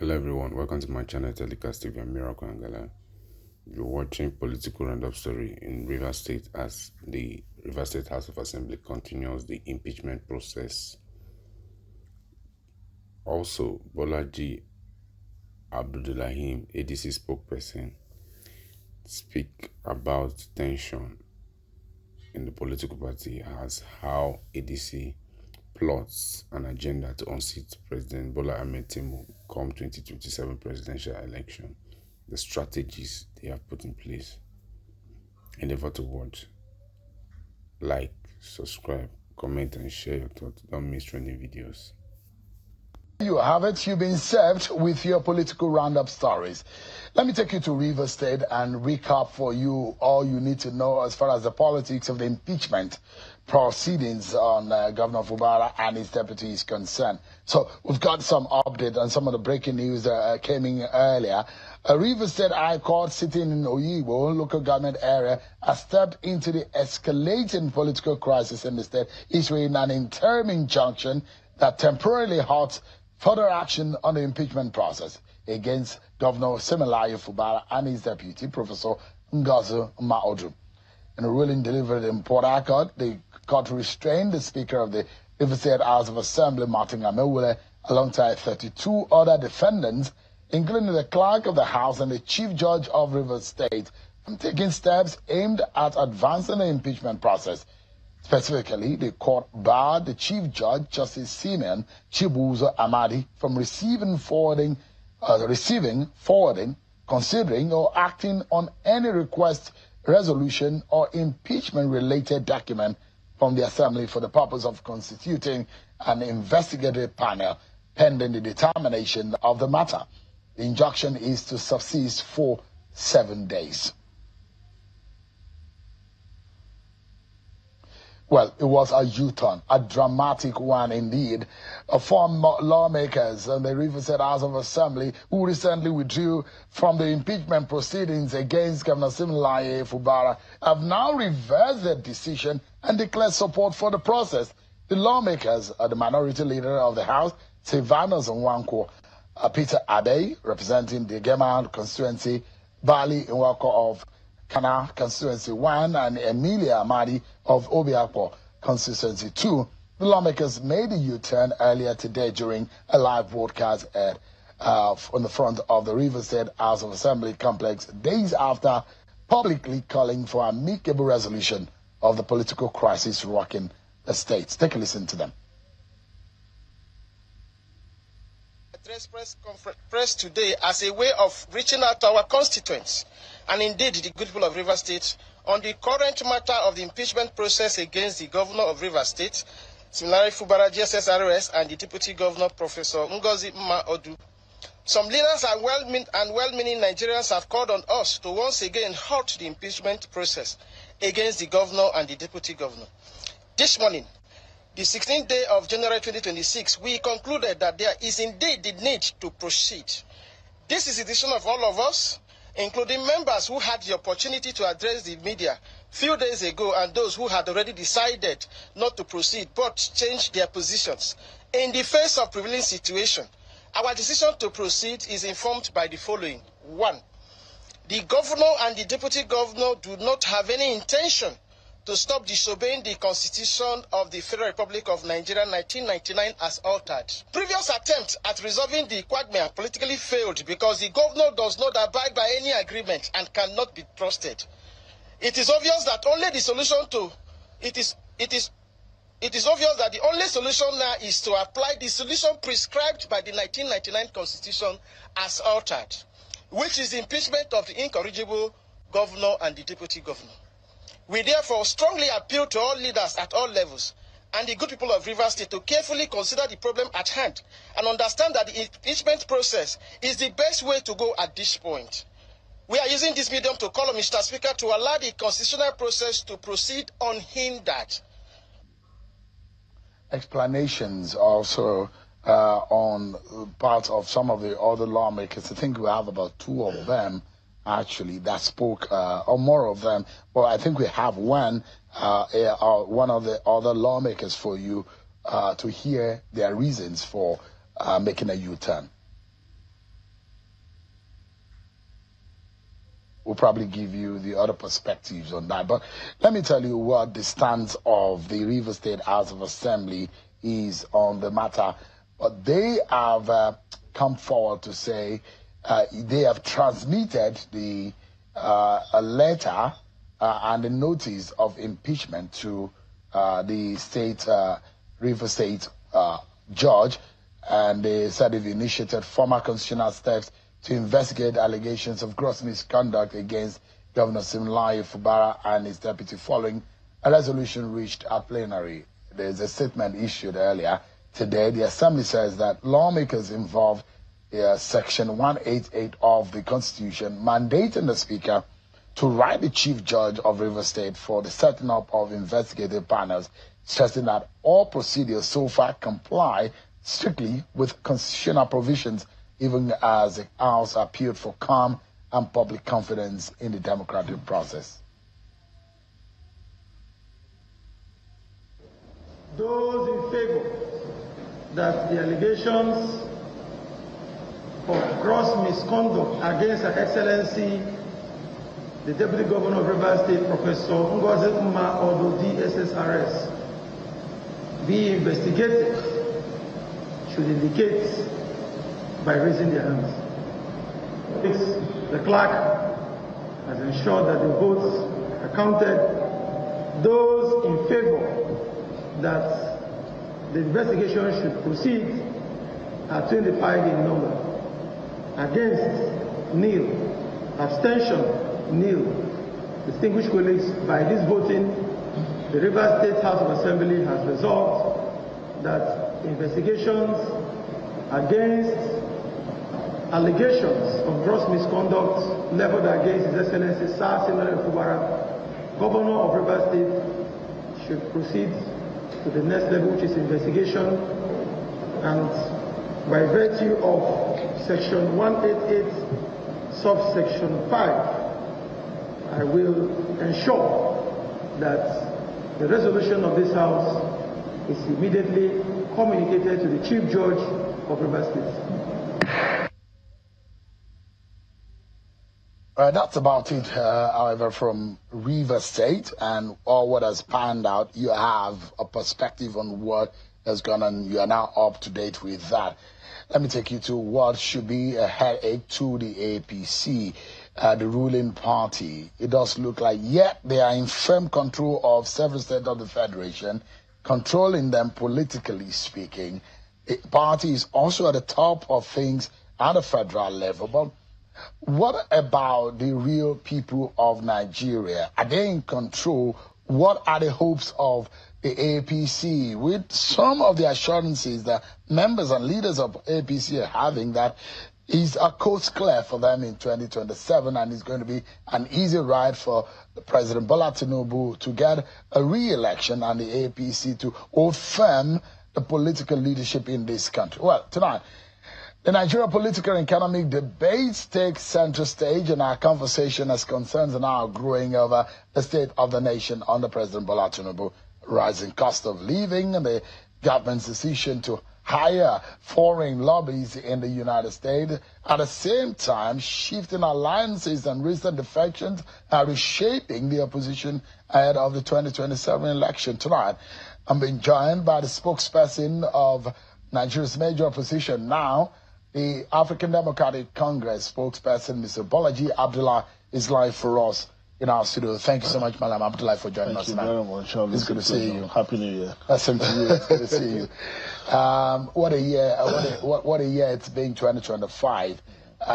Hello everyone, welcome to my channel Telecast TV. I'm Miracle Angala. You're watching political roundup story in Rivers State as the Rivers State House of Assembly continues the impeachment process. Also, Bolaji Abdullahi, ADC spokesperson, speak about tension in the political party as how ADC plots an agenda to unseat President Bola Ahmed Tinubu come 2027 presidential election, the strategies they have put in place. Endeavor to watch, like, subscribe, comment and share your thoughts. Don't miss trending videos. You have it. You've been served with your political roundup stories. Let me take you to Rivers State and recap for you all you need to know as far as the politics of the impeachment proceedings on Governor Fubara and his deputy is concerned. So we've got some update on some of the breaking news that came in earlier. Rivers State High Court sitting in Oyibo local government area has stepped into the escalating political crisis in the state, issuing an interim injunction that temporarily halts further action on the impeachment process against Governor Siminalayi Fubara and his deputy, Professor Ngozi Maodu. In a ruling delivered in Port Harcourt, the court restrained the Speaker of the Rivers State House of Assembly, Martin Amewule, alongside 32 other defendants, including the clerk of the House and the Chief Judge of Rivers State, from taking steps aimed at advancing the impeachment process. Specifically, the court barred the Chief Judge, Justice Simeon Chibuzo Amadi, from receiving, forwarding, considering, or acting on any request, resolution, or impeachment-related document from the Assembly for the purpose of constituting an investigative panel pending the determination of the matter. The injunction is to subsist for 7 days. Well, it was a U-turn, a dramatic one indeed. Former lawmakers in the Rivers State House of Assembly who recently withdrew from the impeachment proceedings against Governor Siminalayi Fubara have now reversed their decision and declared support for the process. The lawmakers are the minority leader of the House, Silvanus Nwankwo, Peter Adey, representing the Gema constituency, Bali Nwako of Kana Constituency 1, and Emilia Amadi of Obiakpo Constituency 2. The lawmakers made a U-turn earlier today during a live broadcast on the front of the Rivers State House of Assembly complex, days after publicly calling for amicable resolution of the political crisis rocking the states. Take a listen to them. Press today as a way of reaching out to our constituents and indeed the good people of Rivers State on the current matter of the impeachment process against the governor of Rivers State, Siminalayi Fubara GSSRS, and the deputy governor, Professor Ngozi Maodu. Some leaders and well-meaning Nigerians have called on us to once again halt the impeachment process against the governor and the deputy governor. This morning, the 16th day of January 2026, we concluded that there is indeed the need to proceed. This is a decision of all of us, including members who had the opportunity to address the media few days ago and those who had already decided not to proceed but changed their positions. In the face of prevailing situation, our decision to proceed is informed by the following. 1. The governor and the deputy governor do not have any intention to stop disobeying the Constitution of the Federal Republic of Nigeria 1999 as altered. Previous attempts at resolving the quagmire politically failed because the governor does not abide by any agreement and cannot be trusted. It is obvious that the only solution now is to apply the solution prescribed by the 1999 Constitution as altered, which is the impeachment of the incorrigible governor and the deputy governor. We therefore strongly appeal to all leaders at all levels and the good people of Rivers State to carefully consider the problem at hand and understand that the impeachment process is the best way to go at this point. We are using this medium to call on Mr. Speaker to allow the constitutional process to proceed unhindered. Explanations also on part of some of the other lawmakers. I think we have about 2 of them actually that spoke, or more of them, but I think we have one of the other lawmakers for you to hear their reasons for making a U-turn. we'll probably give you the other perspectives on that. But let me tell you what the stance of the Rivers State House of Assembly is on the matter. But they have come forward to say they have transmitted a letter and a notice of impeachment to the state Rivers State judge, and they said they've initiated formal constitutional steps to investigate allegations of gross misconduct against Governor Siminalayi Fubara and his deputy following a resolution reached at plenary. There's a statement issued earlier today. The Assembly says that lawmakers involved Section 188 of the Constitution mandating the Speaker to write the Chief Judge of Rivers State for the setting up of investigative panels, stressing that all procedures so far comply strictly with constitutional provisions, even as the House appealed for calm and public confidence in the democratic process. Those in favor that the allegations of gross misconduct against Her Excellency, the Deputy Governor of Rivers State, Professor Ngozi Umah Odo, DSSRS, be investigated should indicate by raising their hands. The clerk has ensured that the votes are counted. Those in favor that the investigation should proceed are 25 in number. Against, nil. Abstention, nil. Distinguished colleagues, by this voting, the Rivers State House of Assembly has resolved that investigations against allegations of gross misconduct leveled against His Excellency Sir Siminalayi Fubara, Governor of Rivers State, should proceed to the next level, which is investigation, and by virtue of Section 188, subsection 5, I will ensure that the resolution of this House is immediately communicated to the Chief Judge of Rivers State. That's about it, however, from Rivers State, and all what has panned out. You have a perspective on what has gone on. You are now up to date with that. Let me take you to what should be a headache to the APC, the ruling party. It does look like, they are in firm control of several states of the Federation, controlling them politically speaking. The party is also at the top of things at the federal level. But what about the real people of Nigeria? Are they in control? What are the hopes of the APC, with some of the assurances that members and leaders of APC are having that is a coast clear for them in 2027, and it's going to be an easy ride for President Bola Tinubu to get a re-election and the APC to hold firm the political leadership in this country. Well, tonight, the Nigeria political and economic debates take center stage, and our conversation as concerns are now growing over the state of the nation under President Bola Tinubu, rising cost of living, and the government's decision to hire foreign lobbies in the United States. At the same time, shifting alliances and recent defections are reshaping the opposition ahead of the 2027 election. Tonight, I'm being joined by the spokesperson of Nigeria's major opposition now, the African Democratic Congress spokesperson, Mr. Bolaji Abdullahi, is live for us in our studio. Thank you so much, Malam Abdullahi, for joining us tonight. Thank you very much. It's good to see you. Happy New Year. Same to you. It's good to see you. What a year! What a year it's been, 2025.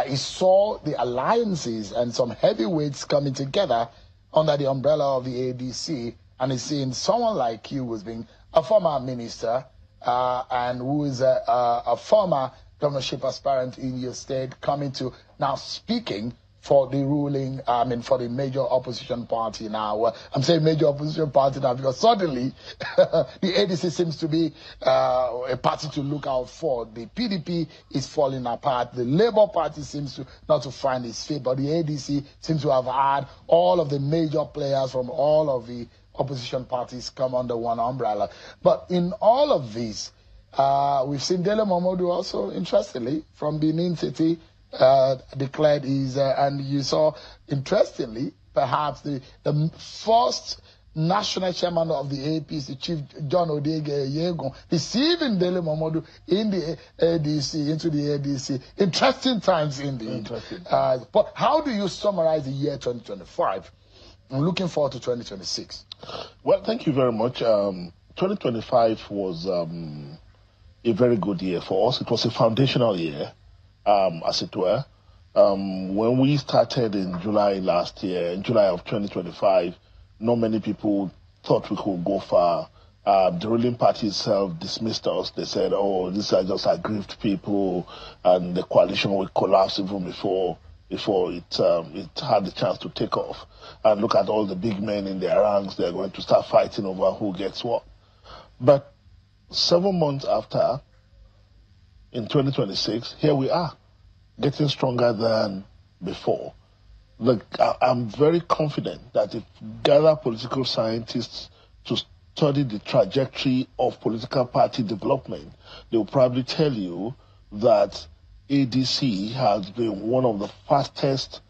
It saw the alliances and some heavyweights coming together under the umbrella of the ADC, and it's seen someone like you who's been a former minister and who is a former governorship aspirant in your state coming to now speaking for the ruling, for the major opposition party now. I'm saying major opposition party now because suddenly the ADC seems to be a party to look out for. The PDP is falling apart. The Labour Party seems to not to find its feet, but the ADC seems to have had all of the major players from all of the opposition parties come under one umbrella. But in all of this, we've seen Dele Momodu also, interestingly, from Benin City, declared his, and you saw, interestingly, perhaps the first national chairman of the APC, Chief John Odege Yegon, receiving Dele Momodu in the ADC, into the ADC. Interesting times indeed. But how do you summarize the year 2025? I'm looking forward to 2026. Well, thank you very much. 2025 was a very good year for us. It was a foundational year, as it were. When we started in July last year, in July of 2025, not many people thought we could go far. The ruling party itself dismissed us. They said, oh, these are just aggrieved people, and the coalition will collapse even before it had the chance to take off. And look at all the big men in their ranks. They're going to start fighting over who gets what. But 7 months after, in 2026, here we are, getting stronger than before. Look, I'm very confident that if you gather political scientists to study the trajectory of political party development, they will probably tell you that ADC has been one of the fastest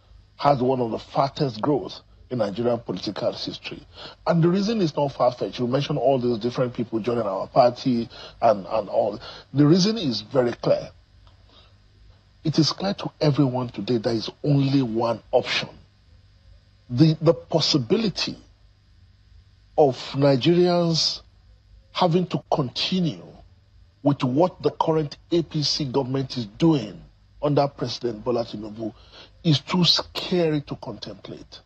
growth in Nigerian political history. And the reason is not far-fetched. You mentioned all those different people joining our party and all. The reason is very clear. It is clear to everyone today there is only one option. The possibility of Nigerians having to continue with what the current APC government is doing under President Bola Tinubu is too scary to contemplate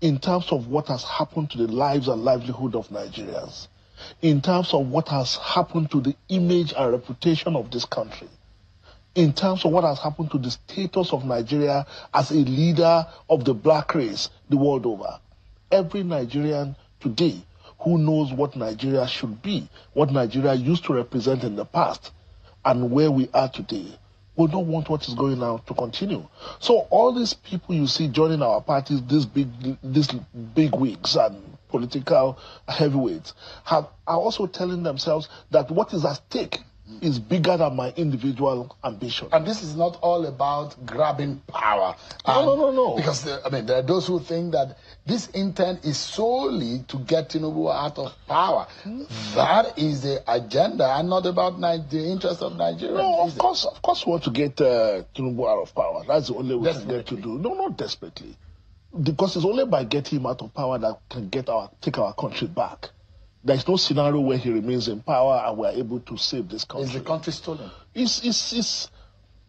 in terms of what has happened to the lives and livelihood of Nigerians, in terms of what has happened to the image and reputation of this country, in terms of what has happened to the status of Nigeria as a leader of the black race the world over. Every Nigerian today who knows what Nigeria should be, what Nigeria used to represent in the past, and where we are today, will not want what is going on to continue. So all these people you see joining our parties, these big wigs and political heavyweights, are also telling themselves that what is at stake is bigger than my individual ambition. And this is not all about grabbing power. No. Because there are those who think that this intent is solely to get Tinubu out of power. That is the agenda, and not about the interest of Nigeria. No, of course we want to get Tinubu out of power. That's the only way we can get to do. No, not desperately. Because it's only by getting him out of power that can take our country back. There is no scenario where he remains in power and we are able to save this country. Is the country stolen? It's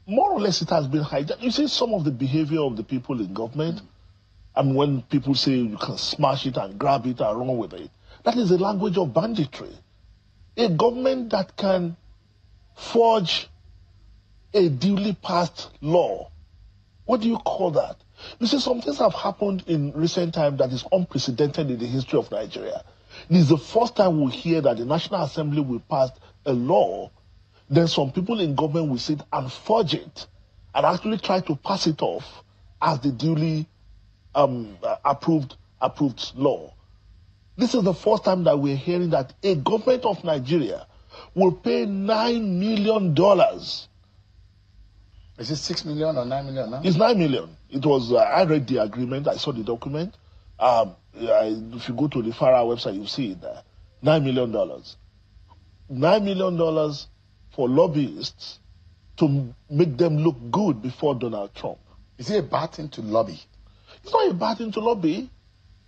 more or less it has been hijacked. You see some of the behavior of the people in government, and when people say you can smash it and grab it and run with it, that is the language of banditry. A government that can forge a duly passed law, what do you call that? You see, some things have happened in recent time that is unprecedented in the history of Nigeria. This is the first time we hear that the National Assembly will pass a law, then some people in government will sit and forge it and actually try to pass it off as the duly approved law. This is the first time that we're hearing that a government of Nigeria will pay $9 million. Is it 6 million or 9 million now? It's 9 million. It was, I read the agreement, I saw the document. If you go to the FARA website, you see it there. $9 million. $9 million for lobbyists to make them look good before Donald Trump. Is it a bad thing to lobby? It's not a bad thing to lobby.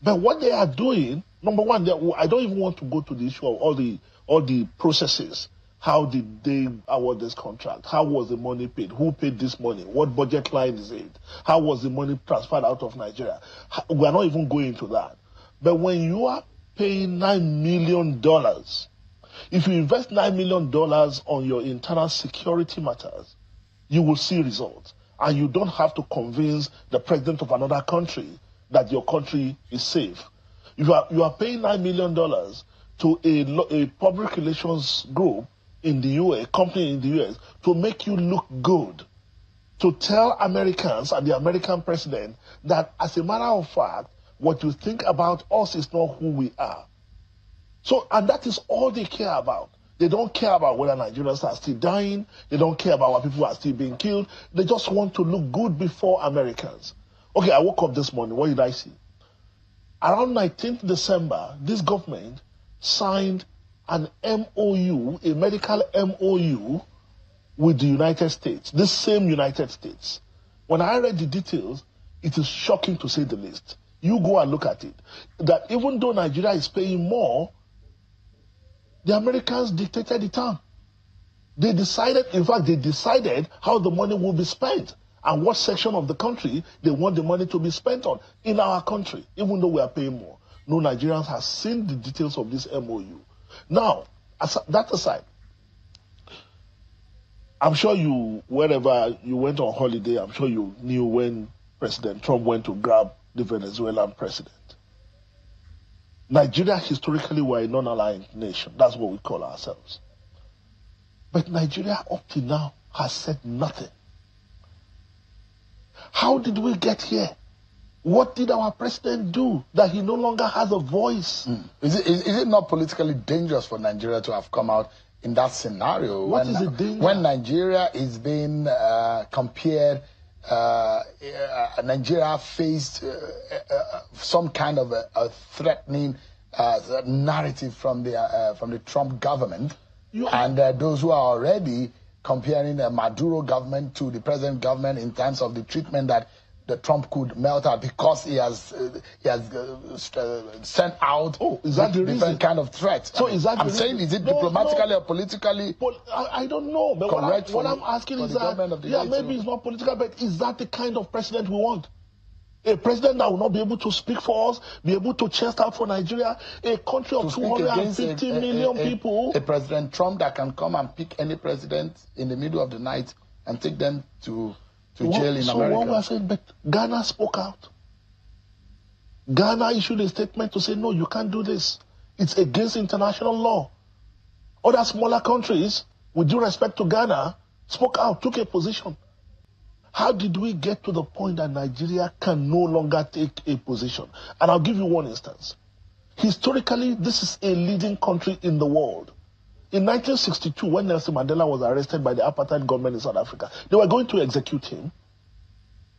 But what they are doing, number one, I don't even want to go to the issue of all the processes. How did they award this contract? How was the money paid? Who paid this money? What budget line is it? How was the money transferred out of Nigeria? We are not even going into that. But when you are paying $9 million, if you invest $9 million on your internal security matters, you will see results. And you don't have to convince the president of another country that your country is safe. You are paying $9 million to a public relations group in the US, company in the US, to make you look good, to tell Americans and the American president that, as a matter of fact, what you think about us is not who we are. So, and that is all they care about. They don't care about whether Nigerians are still dying. They don't care about why people are still being killed. They just want to look good before Americans. Okay, I woke up this morning. What did I see? Around 19th December, this government signed an MOU, a medical MOU, with the United States, this same United States. When I read the details, it is shocking to say the least. You go and look at it. That even though Nigeria is paying more, the Americans dictated the term. They decided, in fact, they decided how the money will be spent and what section of the country they want the money to be spent on in our country, even though we are paying more. No Nigerians have seen the details of this MOU. Now, that aside, I'm sure you, wherever you went on holiday, I'm sure you knew when President Trump went to grab the Venezuelan president. Nigeria, historically, were a non-aligned nation. That's what we call ourselves. But Nigeria, up to now, has said nothing. How did we get here? What did our president do that he no longer has a voice? Is it not politically dangerous for Nigeria to have come out in that scenario? What is it dangerous? When Nigeria is being compared, Nigeria faced some kind of a threatening narrative from the Trump government, and those who are already comparing the Maduro government to the present government in terms of the treatment that the Trump could melt out because he has sent out different kind of threats. So is that I'm saying, is it diplomatically or politically? I don't know. But what I'm asking is that, maybe it's not political, but is that the kind of president we want? A president that will not be able to speak for us, be able to chest out for Nigeria, a country of 250 million people. A President Trump that can come and pick any president in the middle of the night and take them to jail in America. So what we're saying, but Ghana spoke out. Ghana issued a statement to say, no, you can't do this. It's against international law. Other smaller countries, with due respect to Ghana, spoke out, took a position. How did we get to the point that Nigeria can no longer take a position? And I'll give you one instance. Historically, this is a leading country in the world. In 1962, when Nelson Mandela was arrested by the apartheid government in South Africa, they were going to execute him.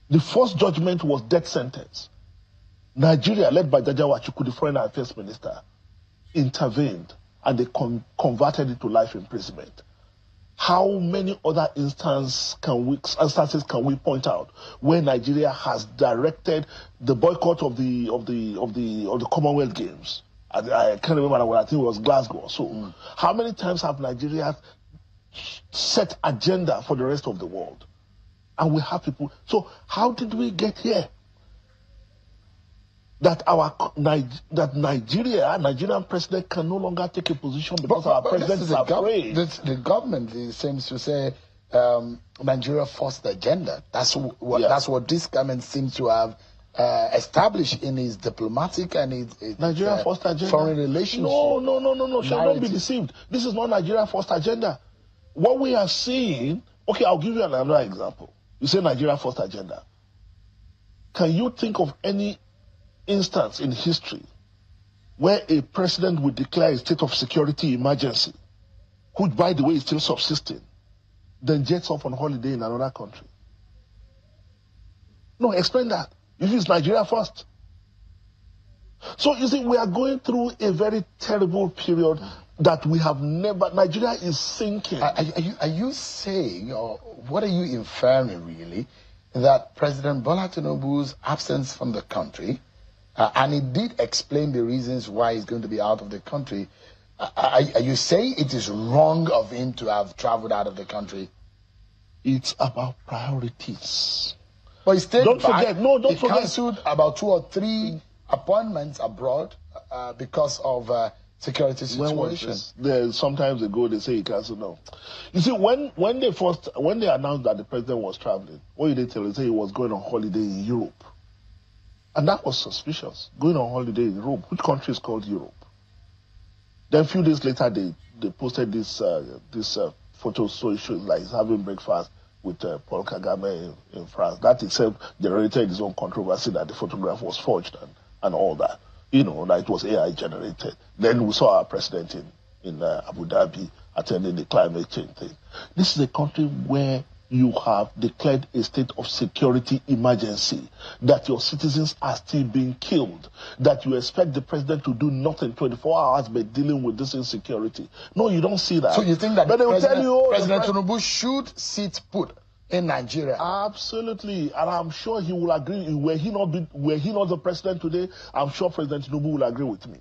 The first judgment was death sentence. Nigeria, led by Jaja Atiku, the foreign affairs minister, intervened and they converted it to life imprisonment. How many other instances can we point out where Nigeria has directed the boycott of the Commonwealth Games? I can't remember what, I think it was Glasgow or so. How many times have Nigeria set agenda for the rest of the world? And we have people. So how did we get here? That Nigerian president can no longer take a position because our president is afraid. The government seems to say Nigeria forced agenda. That's what this government seems to have established in its diplomatic and its Nigeria first agenda. Foreign relations. No. Don't be deceived. This is not Nigeria first agenda. What we are seeing, okay, I'll give you another example. You say Nigeria first agenda. Can you think of any instance in history where a president would declare a state of security emergency, which, by the way, is still subsisting, then jets off on holiday in another country? No, explain that. If it's Nigeria first. So, you see, we are going through a very terrible period that we have never... Nigeria is sinking. Are you saying, or what are you inferring, really, that President Bola Tinubu's absence from the country, and he did explain the reasons why he's going to be out of the country, are you saying it is wrong of him to have traveled out of the country? It's about priorities. But he stayed Don't back. forget, no, don't he forget. cancelled about 2 or 3 appointments abroad because of security situation. Sometimes ago they say he cancelled. No, you see, when they announced that the president was traveling, what did they tell? They say he was going on holiday in Europe, and that was suspicious. Going on holiday in Europe, which country is called Europe? Then a few days later, they posted this photo, so it shows like he's having breakfast with Paul Kagame in France. That itself generated its own controversy that the photograph was forged and all that. You know, that it was AI generated. Then we saw our president in Abu Dhabi attending the climate change thing. This is a country where you have declared a state of security emergency, that your citizens are still being killed, that you expect the president to do nothing 24 hours by dealing with this insecurity. No, you don't see that. So you think that but they will tell you, President Tinubu should sit put in Nigeria? Absolutely, and I'm sure he will agree. Were he not the president today, I'm sure President Tinubu will agree with me.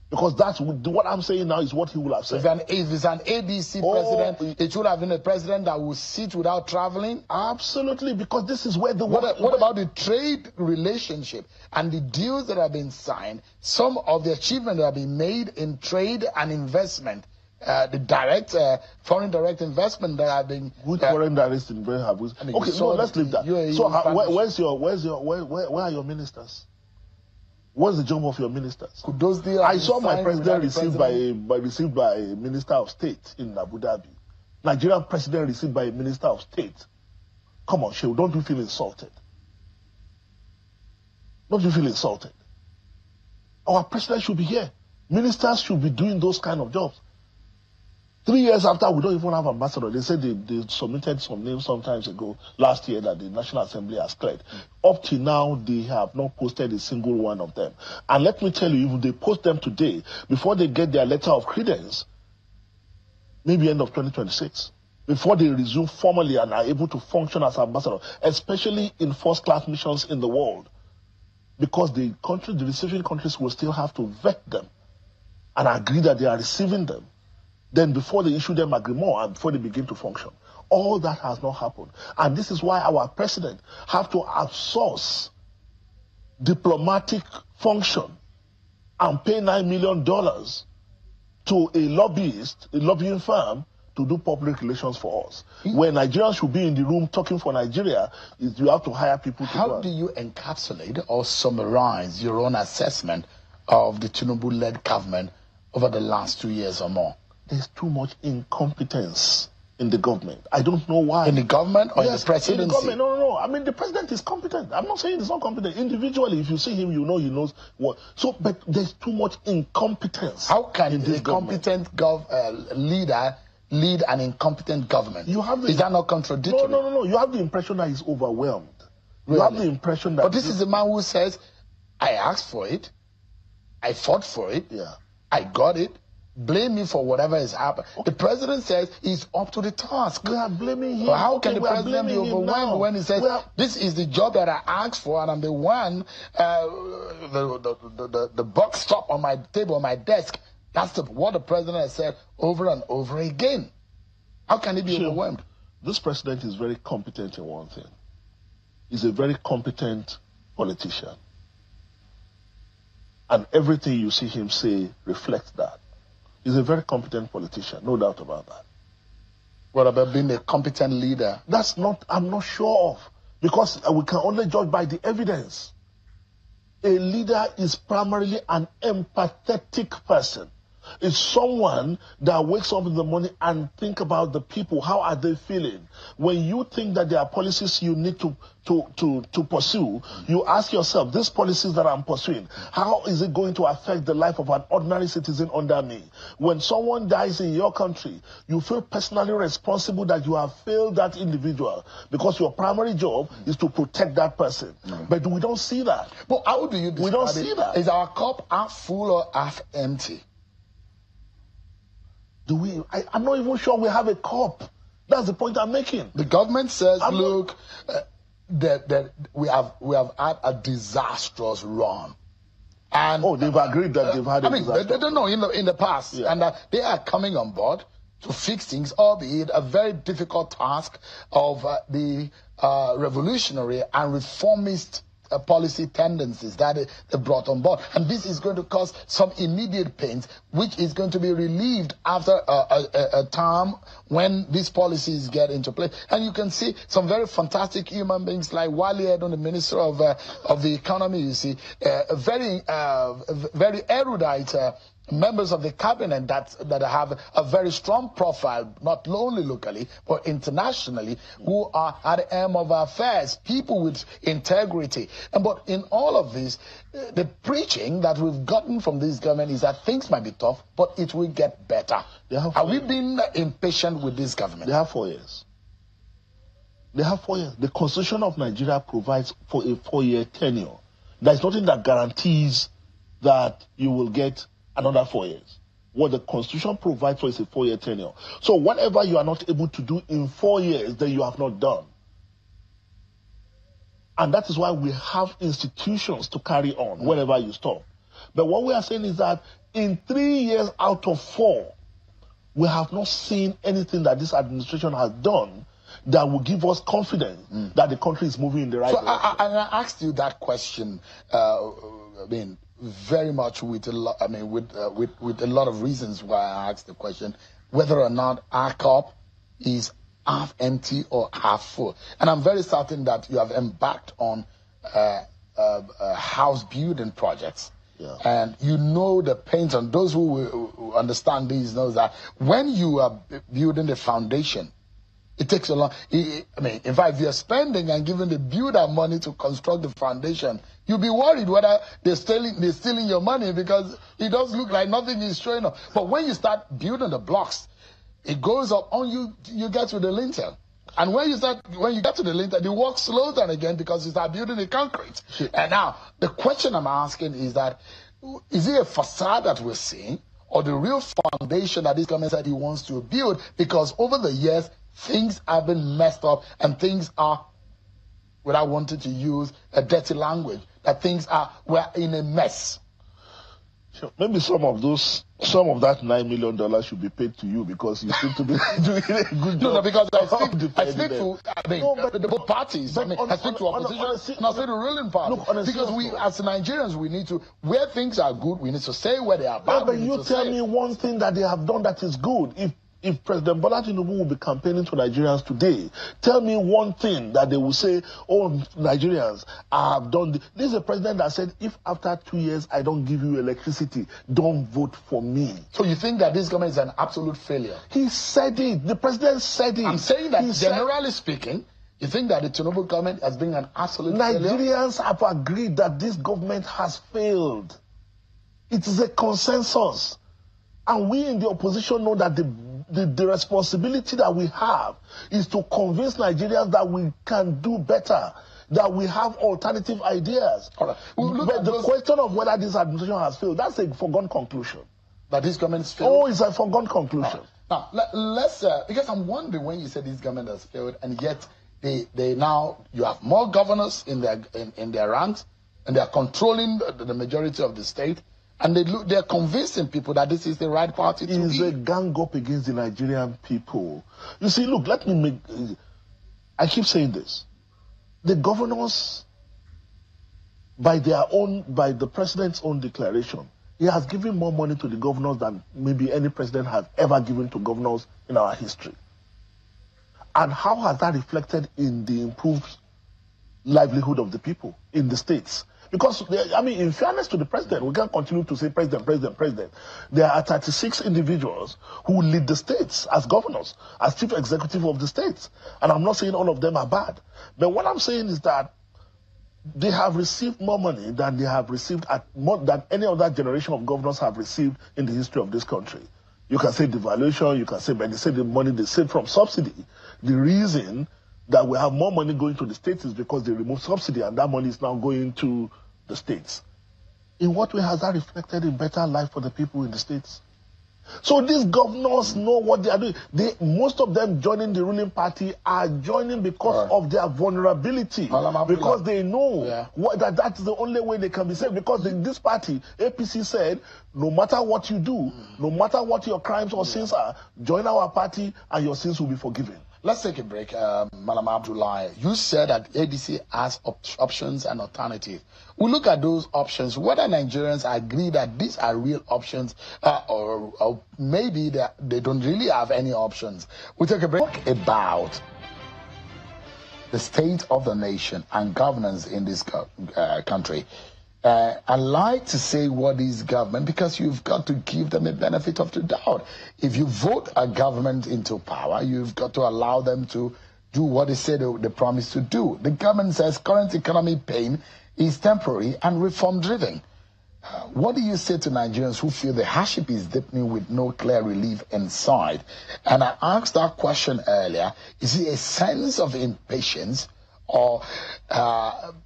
Because that's what I'm saying now is what he will have said. If it's an ADC president, it should have been a president that will sit without traveling? Absolutely, because this is where the... What about the trade relationship and the deals that have been signed, some of the achievements that have been made in trade and investment, the direct, foreign direct investment that have been... Which foreign direct investment have we... Okay, so let's leave that. So where are your ministers? What's the job of your ministers? Could those deals I saw my president received by a minister of state in Abu Dhabi. Nigerian president received by a minister of state. Come on, Shehu, don't you feel insulted? Don't you feel insulted? Our president should be here. Ministers should be doing those kind of jobs. 3 years after, we don't even have ambassador. They said they submitted some names sometimes ago, last year, that the National Assembly has cleared. Up to now, they have not posted a single one of them. And let me tell you, if they post them today, before they get their letter of credence, maybe end of 2026, before they resume formally and are able to function as ambassador, especially in first-class missions in the world, because the receiving countries will still have to vet them and agree that they are receiving them. Then before they issue them agreement and before they begin to function. All that has not happened. And this is why our president have to outsource diplomatic function and pay $9 million to a lobbyist, a lobbying firm, to do public relations for us. Where Nigerians should be in the room talking for Nigeria, you have to hire people to How do you encapsulate or summarize your own assessment of the Tinubu-led government over the last 2 years or more? There's too much incompetence in the government. I don't know why. In the government or yes, in the presidency? In the government. No. I mean, the president is competent. I'm not saying he's not competent. Individually, if you see him, you know he knows what. So, but there's too much incompetence. How can a competent leader lead an incompetent government? Is that not contradictory? No. You have the impression that he's overwhelmed. Really? You have the impression that... But this is the man who says, I asked for it, I fought for it, I got it, blame me for whatever has happened. The president says he's up to the task. We are blaming him. But how can the president be overwhelmed when he says, this is the job that I asked for and I'm the one, the buck stopped on my table, on my desk. That's what the president has said over and over again. How can he be overwhelmed? This president is very competent in one thing. He's a very competent politician. And everything you see him say reflects that. He's a very competent politician, no doubt about that. What about being a competent leader? I'm not sure of. Because we can only judge by the evidence. A leader is primarily an empathetic person. It's someone that wakes up in the morning and think about the people. How are they feeling? When you think that there are policies you need to pursue, you ask yourself, these policies that I'm pursuing, how is it going to affect the life of an ordinary citizen under me? When someone dies in your country, you feel personally responsible that you have failed that individual because your primary job is to protect that person. But we don't see that. But how do you describe We don't see that. Is our cup half full or half empty? I'm not even sure we have a cup. That's the point I'm making. The government says, look, that we have had a disastrous run. And they've agreed that they've had a disaster. They don't know in the past. Yeah. And they are coming on board to fix things, albeit a very difficult task of the revolutionary and reformist policy tendencies that they brought on board. And this is going to cause some immediate pains, which is going to be relieved after a time when these policies get into place. And you can see some very fantastic human beings like Wale Edun, the Minister of the Economy, you see, very erudite members of the cabinet that have a very strong profile, not only locally, but internationally, who are at the helm of affairs, people with integrity. But in all of this, the preaching that we've gotten from this government is that things might be tough, but it will get better. Are we being impatient with this government? They have 4 years. They have 4 years. The Constitution of Nigeria provides for a 4-year tenure. There's nothing that guarantees that you will get another 4 years. What the Constitution provides for is a 4-year tenure. So whatever you are not able to do in 4 years, then you have not done. And that is why we have institutions to carry on wherever you stop. But what we are saying is that in 3 years out of 4, we have not seen anything that this administration has done that will give us confidence that the country is moving in the right direction. I asked you that question, very much with a lot. With a lot of reasons why I asked the question, whether or not our cup is half empty or half full. And I'm very certain that you have embarked on house building projects. Yeah. And you know the pains, and those who understand these know that when you are building the foundation, it takes a long. In fact, if you're spending and giving the builder money to construct the foundation, you'll be worried whether they're stealing your money, because it does look like nothing is showing up. But when you start building the blocks, it goes up on you get to the lintel. And when you get to the lintel, the work slows down again because you start building the concrete. And now the question I'm asking is that, is it a facade that we're seeing, or the real foundation that this government said he wants to build? Because over the years, things have been messed up, and things are, without wanting to use a dirty language, that we're in a mess. Sure. Maybe some of that $9 million should be paid to you, because you seem to be doing a good job. No, because I speak to both parties. I speak to opposition, and I speak to ruling parties. Because we, as Nigerians, we need to, where things are good, we need to say where they are bad. No, but you tell me one thing that they have done that is good. If President Bola Tinubu will be campaigning to Nigerians today, tell me one thing that they will say, oh, Nigerians, I have done this. This is a president that said, if after 2 years I don't give you electricity, don't vote for me. So you think that this government is an absolute failure? He said it. The president said it. I'm saying that generally speaking, you think that the Tinubu government has been an absolute failure? Nigerians have agreed that this government has failed. It is a consensus. And we in the opposition know that the responsibility that we have is to convince Nigerians that we can do better, that we have alternative ideas. All right. But the question of whether this administration has failed, that's a foregone conclusion. That this government has failed? Oh, it's a foregone conclusion. Now, let's, because I'm wondering, when you say this government has failed, and yet they now, you have more governors in their ranks, and they are controlling the majority of the state. And they're convincing people that this is the right party to be. It's a gang up against the Nigerian people. You see, look, I keep saying this. The governors, by the president's own declaration, he has given more money to the governors than maybe any president has ever given to governors in our history. And how has that reflected in the improved livelihood of the people in the states? Because, in fairness to the president, we can't continue to say president, president, president. There are 36 individuals who lead the states as governors, as chief executive of the states. And I'm not saying all of them are bad. But what I'm saying is that they have received more money than they have received, more than any other generation of governors have received in the history of this country. You can say devaluation, you can say, but they say the money they saved from subsidy. The reason that we have more money going to the states is because they removed subsidy, and that money is now going to the states. In what way has that reflected in better life for the people in the states? So these governors know what they are doing. Most of them joining the ruling party are joining because of their vulnerability, because they know that is the only way they can be saved. Because this party, APC, said, no matter what you do, no matter what your crimes or sins are, join our party and your sins will be forgiven. Let's take a break. Malam Abdullahi, you said that ADC has options and alternatives. We look at those options, whether Nigerians agree that these are real options, or maybe they don't really have any options. We take a break. Talk about the state of the nation and governance in this country. I like to say what is government because you've got to give them a benefit of the doubt. If you vote a government into power, you've got to allow them to do what they said they promised to do. The government says current economic pain is temporary and reform-driven. What do you say to Nigerians who feel the hardship is deepening with no clear relief in sight? And I asked that question earlier. Is it a sense of impatience, or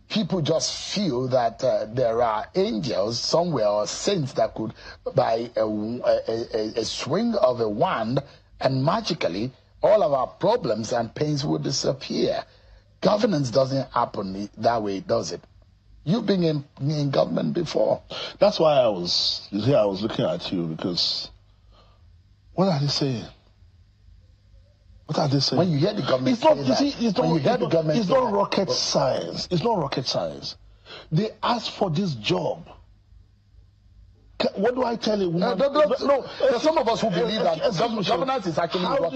people just feel that there are angels somewhere or saints that could, by a swing of a wand, and magically all of our problems and pains will disappear? Governance doesn't happen that way, does it? You've been in government before. That's why I was looking at you, because what are they saying? What are they saying? When you hear the government it's not rocket science. It's not rocket science. They asked for this job. What do I tell you? No, there's some of us who believe that governance is actually more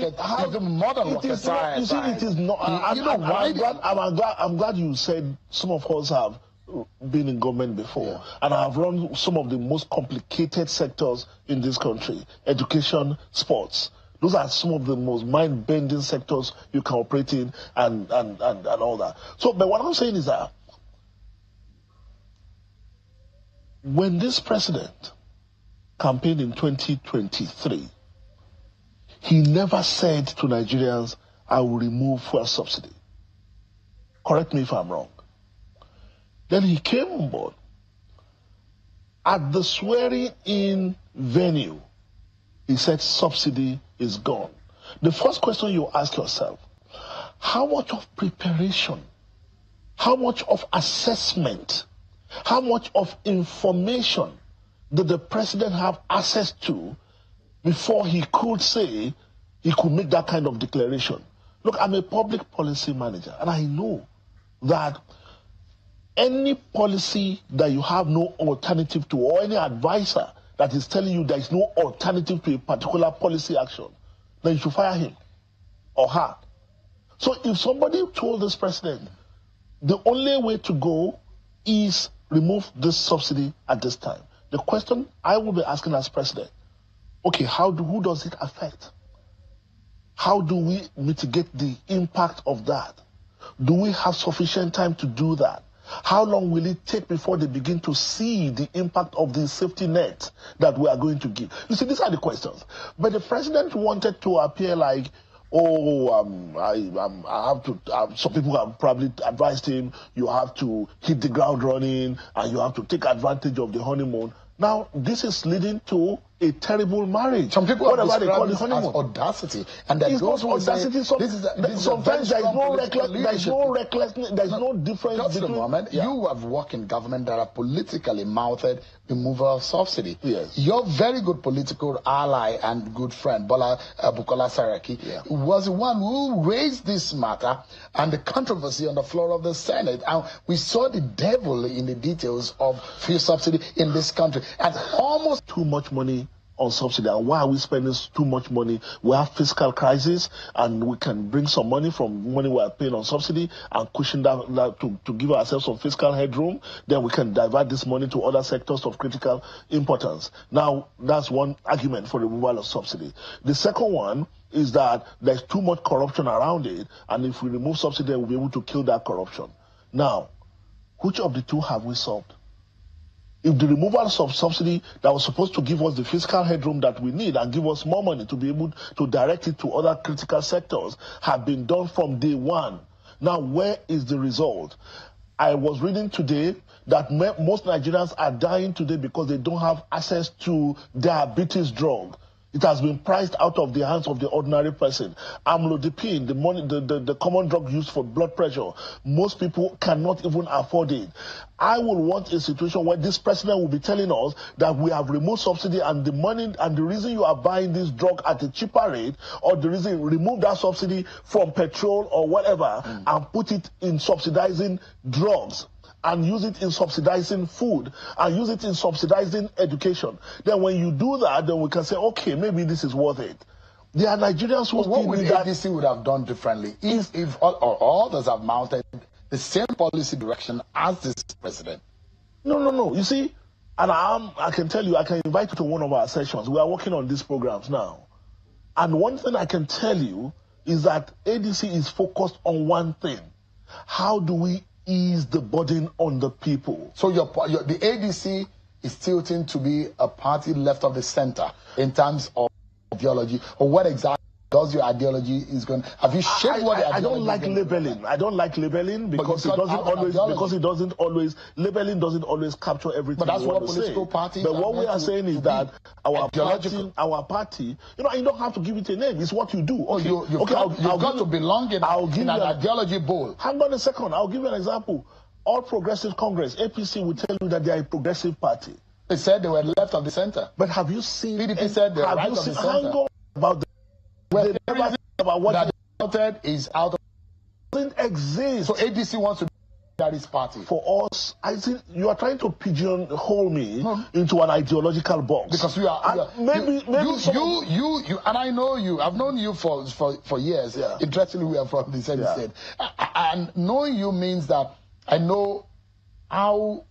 than rocket science. You see, it is not. I'm glad you said some of us have been in government before, and I have run some of the most complicated sectors in this country: education, sports. Those are some of the most mind-bending sectors you can operate in, and all that. So, but what I'm saying is that when this president campaigned in 2023, he never said to Nigerians, "I will remove fuel subsidy." Correct me if I'm wrong. Then he came on board. At the swearing-in venue, he said subsidy is gone. The first question you ask yourself, how much of preparation, how much of assessment, how much of information did the president have access to before he could say he could make that kind of declaration? Look, I'm a public policy manager, and I know that any policy that you have no alternative to, or any advisor that is telling you there is no alternative to a particular policy action, then you should fire him or her. So if somebody told this president the only way to go is remove this subsidy at this time, the question I will be asking as president, okay, who does it affect? How do we mitigate the impact of that? Do we have sufficient time to do that? How long will it take before they begin to see the impact of the safety net that we are going to give? You see, these are the questions. But the president wanted to appear like, I have to, some people have probably advised him, you have to hit the ground running and you have to take advantage of the honeymoon. Now, this is leading to a terrible marriage. Some people have described this as audacity, and that goes not audacity. Sometimes there is no recklessness. There is no difference just between. A moment. Yeah. You have worked in government that are politically mouthed removal of subsidy. Yes. Your very good political ally and good friend Bukola Saraki was the one who raised this matter and the controversy on the floor of the Senate. And we saw the devil in the details of fuel subsidy in this country, and almost too much money on subsidy. And why are we spending too much money? We have fiscal crisis, and we can bring some money from money we are paying on subsidy and cushion that to give ourselves some fiscal headroom. Then we can divert this money to other sectors of critical importance. Now, that's one argument for removal of subsidy. The second one is that there's too much corruption around it, and if we remove subsidy, we'll be able to kill that corruption. Now, which of the two have we solved? If the removal of subsidy that was supposed to give us the fiscal headroom that we need and give us more money to be able to direct it to other critical sectors have been done from day one, now where is the result? I was reading today that most Nigerians are dying today because they don't have access to diabetes drug. It has been priced out of the hands of the ordinary person. Amlodipine, the common drug used for blood pressure, most people cannot even afford it. I would want a situation where this president will be telling us that we have removed subsidy, and the money and the reason you are buying this drug at a cheaper rate, or the reason remove that subsidy from petrol or whatever and put it in subsidizing drugs, and use it in subsidizing food, and use it in subsidizing education. Then when you do that, then we can say, okay, maybe this is worth it. There are Nigerians who what would ADC would have done differently if all others have mounted the same policy direction as this president? No. You see, and I can tell you, I can invite you to one of our sessions. We are working on these programs now. And one thing I can tell you is that ADC is focused on one thing. How do we ease the burden on the people? So the ADC is tilting to be a party left of the center in terms of ideology, or what exactly does your ideology is going? Have you shaped what the ideology? I don't like labeling. I don't like labeling because labeling doesn't always capture everything. But that's what political parties. But what we are saying is that our party, you know, you don't have to give it a name. It's what you do. Okay, you've got to belong in an ideology bowl. Hang on a second. I'll give you an example. All Progressive Congress, APC, will tell you that they are a progressive party. They said they were left of the center. But have you seen? PDP said they were right of the center. Hang on about the. Well, about what that voted is out of. Doesn't exist. So ADC wants to be that party. For us, I think you are trying to pigeonhole me into an ideological box. Because you are maybe you and I know you. I've known you for years. Yeah. Interestingly, we are from the same state. And knowing you means that I know how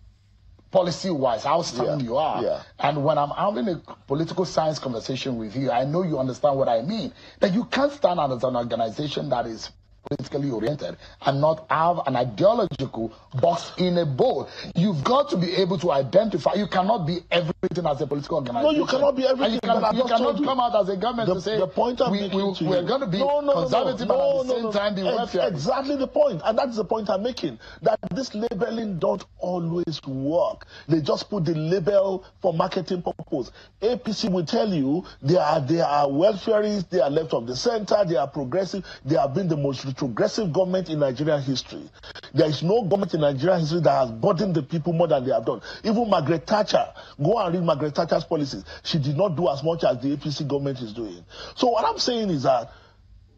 policy-wise, how sound you are. Yeah. And when I'm having a political science conversation with you, I know you understand what I mean. That you can't stand as an organization that is politically oriented and not have an ideological box in a bowl. You've got to be able to identify. You cannot be everything as a political organization. No, you cannot be everything. And you cannot come out as a government to say the point we're going to be conservative and at the same time be welfare. Exactly the point. And that's the point I'm making. That this labeling don't always work. They just put the label for marketing purpose. APC will tell you they are welfareists, they are left of the center, they are progressive, they have been the most progressive government in Nigerian history. There is no government in Nigerian history that has burdened the people more than they have done. Even Margaret Thatcher, go and read Margaret Thatcher's policies. She did not do as much as the APC government is doing. So what I'm saying is that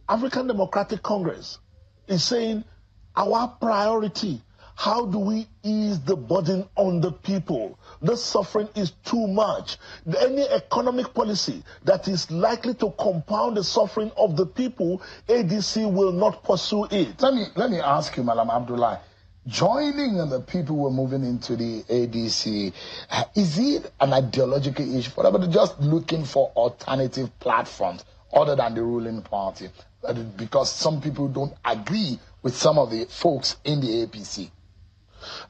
African Democratic Congress is saying our priority, how do we ease the burden on the people? The suffering is too much. Any economic policy that is likely to compound the suffering of the people, ADC will not pursue it. Let me ask you, Malam Abdullahi, joining the people who are moving into the ADC, is it an ideological issue for them, but just looking for alternative platforms other than the ruling party? Because some people don't agree with some of the folks in the APC.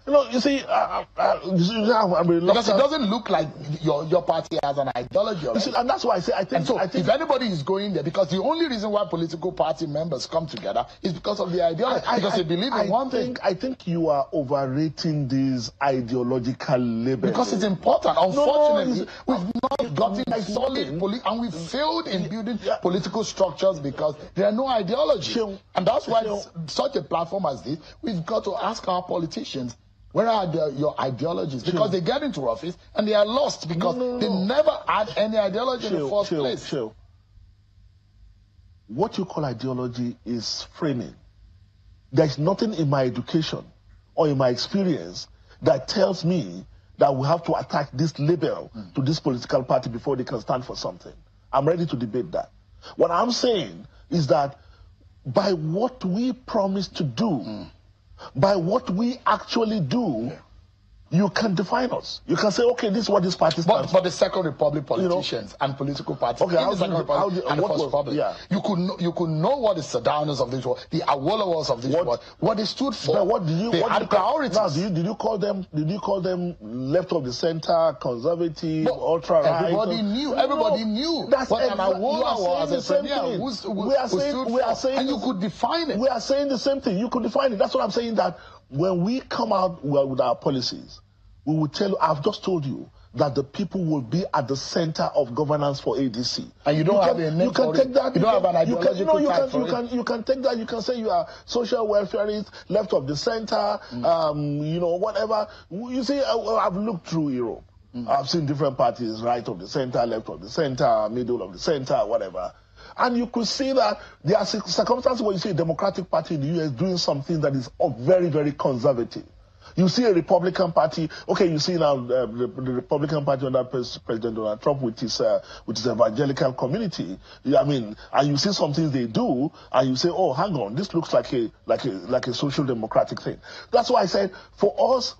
You know, you see, because it doesn't look like your party has an ideology. You see, and that's why I say I think if anybody is going there, because the only reason why political party members come together is because of the ideology, because they believe in one thing. I think you are overrating this ideological label. Because it's important. Unfortunately, we've not gotten solid and we've failed in building political structures because there are no ideology. And that's why such a platform as this, we've got to ask our politicians, where are your ideologies? Because they get into office and they are lost because they never had any ideology in the first place. What you call ideology is framing. There's nothing in my education or in my experience that tells me that we have to attach this label to this political party before they can stand for something. I'm ready to debate that. What I'm saying is that by what we promise to do, by what we actually do, you can define us. You can say, okay, this is what this party stands for. But for the Second Republic politicians and political parties, okay, in the Second Republic and the First Republic, you could know what the Sadanos of this world, the Awolowos of this world, what they stood for. They had priorities. Now, did you call them left of the center, conservative, ultra right? Everybody knew. That's what an Awolowo as a premier we are saying, and you could define it. We are saying the same thing. You could define it. That's what I'm saying, that when we come out with our policies, we will tell you, I've just told you, that the people will be at the center of governance for ADC. And you don't have a name for it? You don't have an ideological tag for it? You can take that, you can say you are social welfareist, left of the center, whatever. You see, I've looked through Europe. I've seen different parties, right of the center, left of the center, middle of the center, whatever. And you could see that there are circumstances where you see a Democratic Party in the US doing something that is very, very conservative. You see a Republican Party, okay, you see now the Republican Party under President Donald Trump with his evangelical community. I mean, and you see some things they do, and you say, oh, hang on, this looks like a social democratic thing. That's why I said, for us,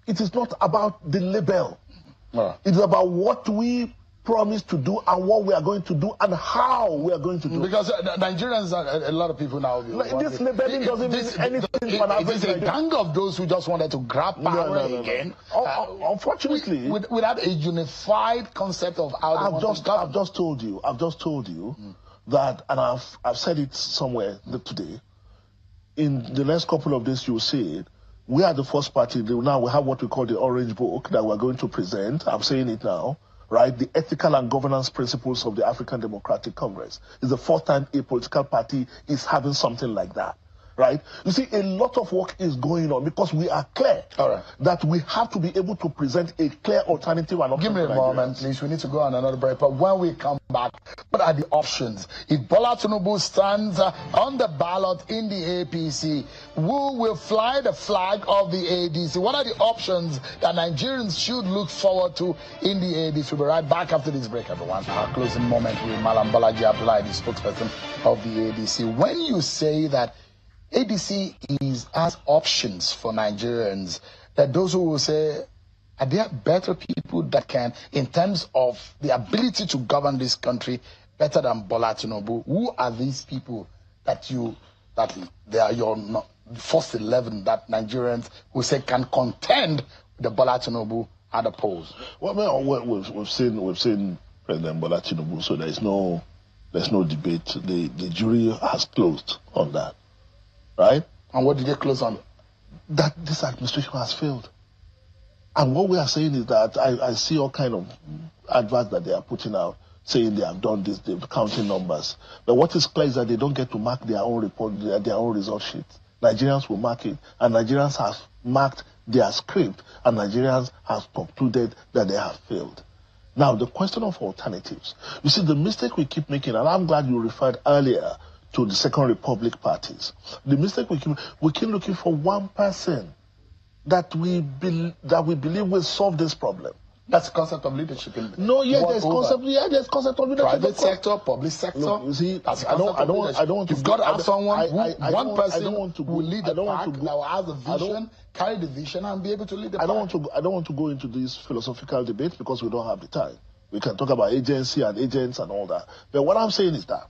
It is not about the label. Right. It's about what we promise to do and what we are going to do and how we are going to do it. Because Nigerians, a lot of people now... This labeling doesn't mean anything for an average. It is a gang of those who just wanted to grab power again. Unfortunately... Without a unified concept of how I've just told you that, and I've said it somewhere today, in the next couple of days you'll see it, we are the first party. Now we have what we call the Orange Book that we're going to present. I'm saying it now. Right, the ethical and governance principles of the African Democratic Congress. It's the fourth time a political party is having something like that, right? You see, a lot of work is going on because we are clear that we have to be able to present a clear alternative and option. Give me a moment, please. We need to go on another break. But when we come back, what are the options? If Bola Tinubu stands on the ballot in the APC, who will fly the flag of the ADC? What are the options that Nigerians should look forward to in the ADC? We'll be right back after this break, everyone. Our closing moment with Bolaji Abdullahi, the spokesperson of the ADC. When you say that ADC has options for Nigerians, that those who will say, are there better people that can, in terms of the ability to govern this country, better than Bola Tinubu? Who are these people that they are your first 11 that Nigerians who say can contend with the Bola Tinubu at the polls? Well, we've seen President Bola Tinubu, so there's no debate. The jury has closed on that, right? And what did they close on? That this administration has failed. And what we are saying is that I see all kind of adverts that they are putting out saying they have done this, they're counting numbers. But what is clear is that they don't get to mark their own report, their own result sheet. Nigerians will mark it, and Nigerians have marked their script, and Nigerians have concluded that they have failed. Now, the question of alternatives. You see, the mistake we keep making, and I'm glad you referred earlier to the Second Republic parties. The mistake we keep looking for one person that we believe will solve this problem. That's the concept of leadership. No, there's concept of leadership. Private sector, public sector. Look, you see, I don't want to. You've got to have someone, one person who will lead the pack, that will have the vision, carry the vision, and be able to lead the pack. I don't want to go into these philosophical debates because we don't have the time. We can talk about agency and agents and all that. But what I'm saying is that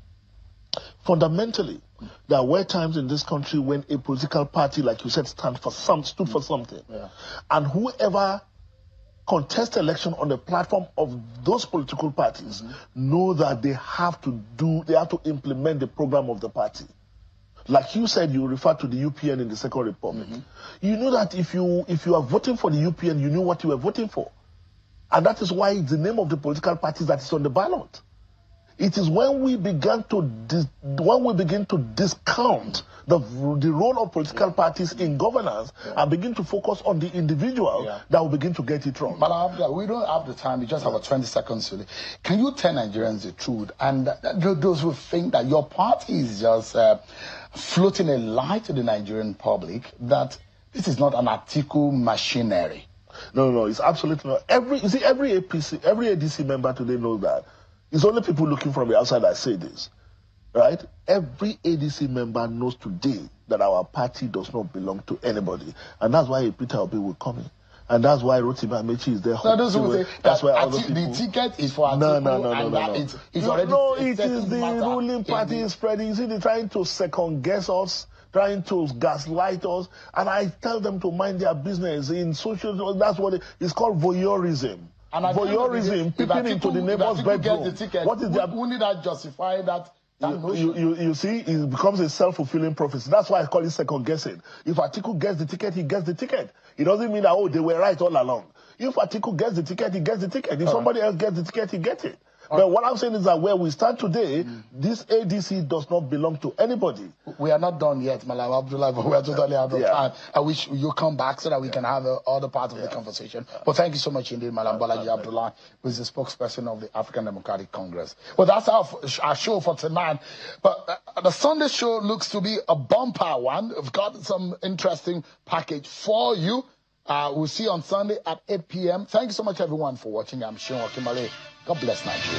fundamentally, there were times in this country when a political party, like you said, stood for something, and whoever contest election on the platform of those political parties know that they have to implement the program of the party. Like you said, you referred to the UPN in the Second Republic. You know that if you are voting for the UPN, you knew what you were voting for, and that is why the name of the political parties that is on the ballot. It is when we begin to discount the role of political parties in governance and begin to focus on the individual that will begin to get it wrong. But we don't have the time. We just have 20 seconds. Really. Can you tell Nigerians the truth? And those who think that your party is just floating a lie to the Nigerian public that this is not an Atiku machinery. No, it's absolutely not. Every ADC member today knows that. It's only people looking from the outside that say this, right? Every ADC member knows today that our party does not belong to anybody. And that's why Peter Obi will come in. And that's why Rotimi Amechi is there. So those who say that's why other people... The ticket is for Atiku No, it is the ruling party spreading. You see, they're trying to second-guess us, trying to gaslight us. And I tell them to mind their business. In social, that's what it's called voyeurism. And voyeurism, peeping into the neighbor's bedroom. What is that? Who need that justify that? You see, it becomes a self-fulfilling prophecy. That's why I call it second guessing. If Atiku gets the ticket, he gets the ticket. It doesn't mean that, they were right all along. If Atiku gets the ticket, he gets the ticket. If somebody else gets the ticket, he gets it. But what I'm saying is that where we stand today, this ADC does not belong to anybody. We are not done yet, Malam Abdullah, but we are totally out of time. I wish you come back so that we can have other parts of the conversation. But thank you so much indeed, Malam Bolaji Abdullahi, who is the spokesperson of the African Democratic Congress. Well, that's our show for tonight. But the Sunday show looks to be a bumper one. We've got some interesting package for you. We'll see you on Sunday at 8 p.m. Thank you so much, everyone, for watching. I'm Sean Okimale. God bless Nigeria.